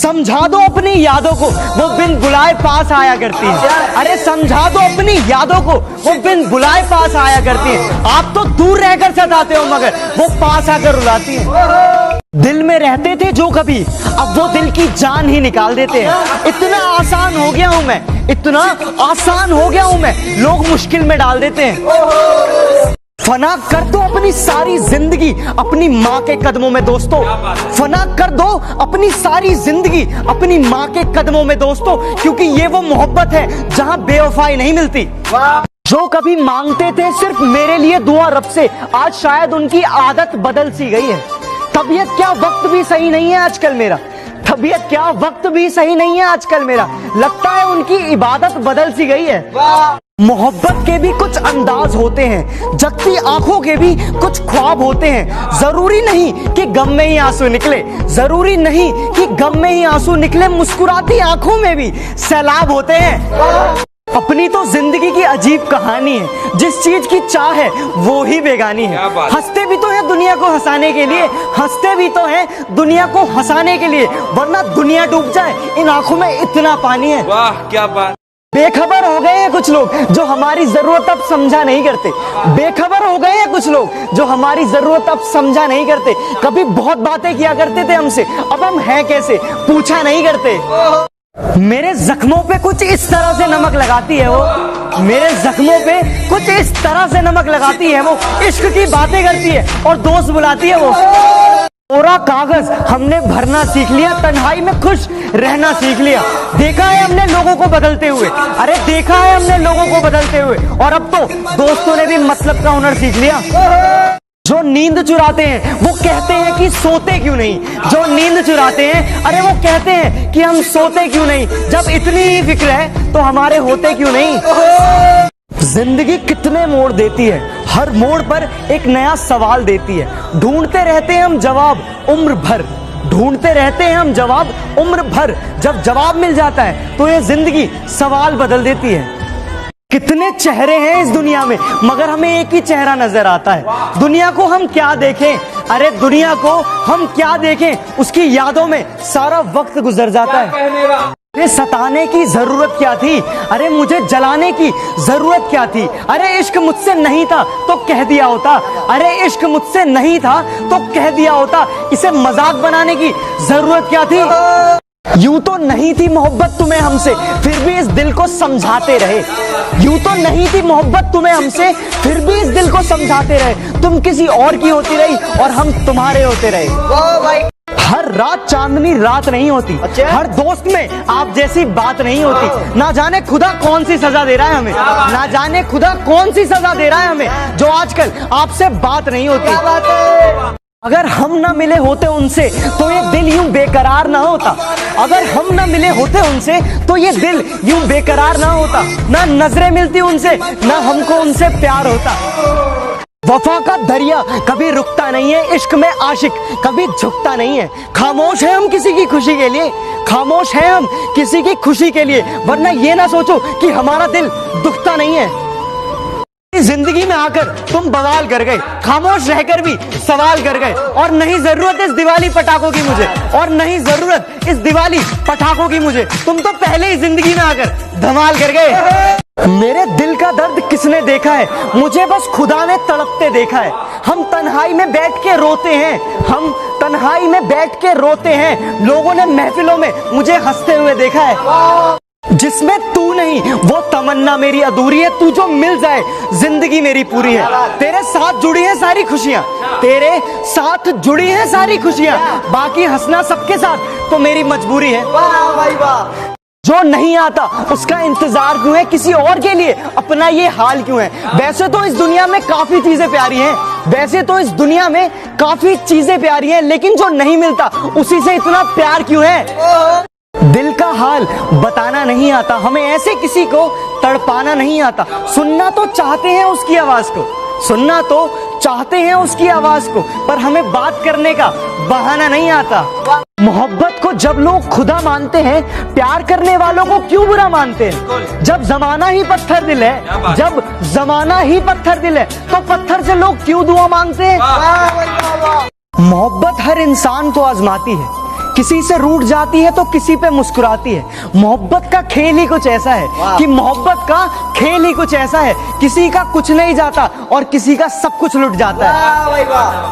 समझा दो अपनी यादों को, वो बिन बुलाए पास आया करती है। अरे समझा दो अपनी यादों को, वो बिन बुलाए पास आया करती है। आप तो दूर रहकर सताते हो मगर वो पास आकर रुलाती है। दिल में रहते थे जो कभी, अब वो दिल की जान ही निकाल देते हैं। इतना आसान हो गया हूं मैं, इतना आसान हो गया हूं मैं, लोग मुश्किल में डाल देते हैं। फना कर दो अपनी सारी जिंदगी अपनी माँ के कदमों में दोस्तों, फना कर दो अपनी सारी जिंदगी अपनी माँ के कदमों में दोस्तों, क्योंकि ये वो मोहब्बत है जहाँ बेवफाई नहीं मिलती। जो कभी मांगते थे सिर्फ मेरे लिए दुआ रब से, आज शायद उनकी आदत बदल सी गई है। तबीयत क्या वक्त भी सही नहीं है आजकल मेरा, तबीयत क्या वक्त भी सही नहीं है आजकल मेरा, लगता है उनकी इबादत बदल सी गई है। मोहब्बत के भी कुछ अंदाज होते हैं, जगती आंखों के भी कुछ ख्वाब होते हैं। जरूरी नहीं कि गम में ही आंसू निकले, जरूरी नहीं कि गम में ही आंसू निकले, मुस्कुराती आंखों में भी सैलाब होते हैं। अपनी तो जिंदगी की अजीब कहानी है, जिस चीज की चाह है वो ही बेगानी है। हंसते भी तो है दुनिया को हंसाने के लिए, हंसते भी तो है दुनिया को हंसाने के लिए, वरना दुनिया डूब जाए इन आंखों में इतना पानी है। वाह क्या बात। बेखबर हो गए हैं कुछ लोग जो हमारी जरूरत अब समझा नहीं करते, बेखबर हो गए हैं कुछ लोग जो हमारी जरूरत अब समझा नहीं करते। कभी बहुत बातें किया करते थे हमसे, अब हम हैं कैसे पूछा नहीं करते। मेरे जख्मों पे कुछ इस तरह से नमक लगाती है वो, मेरे जख्मों पे कुछ इस तरह से नमक लगाती है वो, इश्क की बातें करती है और दोस्त बुलाती है वो। कोरा कागज हमने भरना सीख लिया, तन्हाई में खुश रहना सीख लिया। देखा है हमने लोगों को बदलते हुए, अरे देखा है हमने लोगों को बदलते हुए, और अब तो दोस्तों ने भी मतलब का हुनर सीख लिया। जो नींद चुराते हैं वो कहते हैं कि सोते क्यों नहीं, जो नींद चुराते हैं अरे वो कहते हैं कि हम सोते क्यों नहीं। जब इतनी ही फिक्र है तो हमारे होते क्यों नहीं। जिंदगी कितने मोड़ देती है, हर मोड़ पर एक नया सवाल देती है। ढूंढते रहते हैं हम जवाब उम्र भर, ढूंढते रहते हैं हम जवाब उम्र भर। जब जवाब मिल जाता है तो ये जिंदगी सवाल बदल देती है। कितने चेहरे हैं इस दुनिया में मगर हमें एक ही चेहरा नजर आता है। दुनिया को हम क्या देखें, अरे दुनिया को हम क्या देखें, उसकी यादों में सारा वक्त गुजर जाता है। ये सताने की जरूरत क्या थी, अरे मुझे जलाने की जरूरत क्या थी। अरे इश्क मुझसे नहीं था तो कह दिया होता, अरे इश्क मुझसे नहीं था तो कह दिया होता। इसे मजाक बनाने की जरूरत क्या थी। यूं तो नहीं थी मोहब्बत तुम्हें हमसे, फिर भी इस दिल को समझाते रहे। यूं तो नहीं थी मोहब्बत तुम्हें हमसे, फिर भी इस दिल को समझाते रहे। तुम किसी और की होती रही और हम तुम्हारे होते रहे। हर रात चांदनी रात नहीं होती, हर दोस्त में आप जैसी बात नहीं होती। ना जाने खुदा कौन सी सजा दे रहा है हमें, ना जाने खुदा कौन सी सजा दे रहा है हमें, जो आजकल आपसे बात नहीं होती। अगर हम ना मिले होते उनसे तो ये दिल यूं बेकरार ना होता, अगर हम ना मिले होते उनसे तो ये दिल यूं बेकरार ना होता। ना नजरें मिलती उनसे, ना हमको उनसे प्यार होता। वफा का दरिया कभी रुकता नहीं है, इश्क में आशिक कभी झुकता नहीं है। खामोश है हम किसी की खुशी के लिए, खामोश है हम किसी की खुशी के लिए, वरना ये ना सोचो कि हमारा दिल दुखता नहीं है। जिंदगी में आकर तुम बवाल कर गए, खामोश रहकर भी सवाल कर गए। और नहीं जरूरत इस दिवाली पटाखों की मुझे, और नहीं जरूरत इस दिवाली पटाखों की मुझे, तुम तो पहले ही जिंदगी में आकर धमाल कर गए। मेरे दिल का दर्द किसने देखा है, मुझे बस खुदा ने तड़पते देखा है। हम तन्हाई में बैठ के रोते हैं, हम तन्हाई में बैठ के रोते हैं। लोगों ने महफिलों में मुझे हंसते हुए देखा है। जिसमें तू नहीं वो तमन्ना मेरी अधूरी है, तू जो मिल जाए जिंदगी मेरी पूरी है। तेरे साथ जुड़ी है सारी खुशियां, तेरे साथ जुड़ी है सारी खुशियां, बाकी हंसना सबके साथ तो मेरी मजबूरी है। वाह भाई वाह। जो नहीं आता उसका इंतजार क्यों है, किसी और के लिए अपना ये हाल क्यों है। वैसे तो इस दुनिया में काफी चीजें प्यारी हैं, वैसे तो इस दुनिया में काफी चीजें प्यारी हैं, लेकिन जो नहीं मिलता उसी से इतना प्यार क्यों है। दिल का हाल बताना नहीं आता, हमें ऐसे किसी को तड़पाना नहीं आता। सुनना तो चाहते हैं उसकी आवाज को, सुनना तो चाहते हैं उसकी आवाज को, पर हमें बात करने का बहाना नहीं आता। मोहब्बत को जब लोग खुदा मानते हैं, प्यार करने वालों को क्यों बुरा मानते हैं। जब जमाना ही पत्थर दिल है, जब जमाना ही पत्थर दिल है, तो पत्थर से लोग क्यों दुआ मांगते हैं। मोहब्बत हर इंसान को आजमाती है किसी से रूठ जाती है तो किसी पे मुस्कुराती है। मोहब्बत का खेल ही कुछ ऐसा है कि मोहब्बत का खेल ही कुछ ऐसा है, किसी का कुछ नहीं जाता और किसी का सब कुछ लुट जाता है।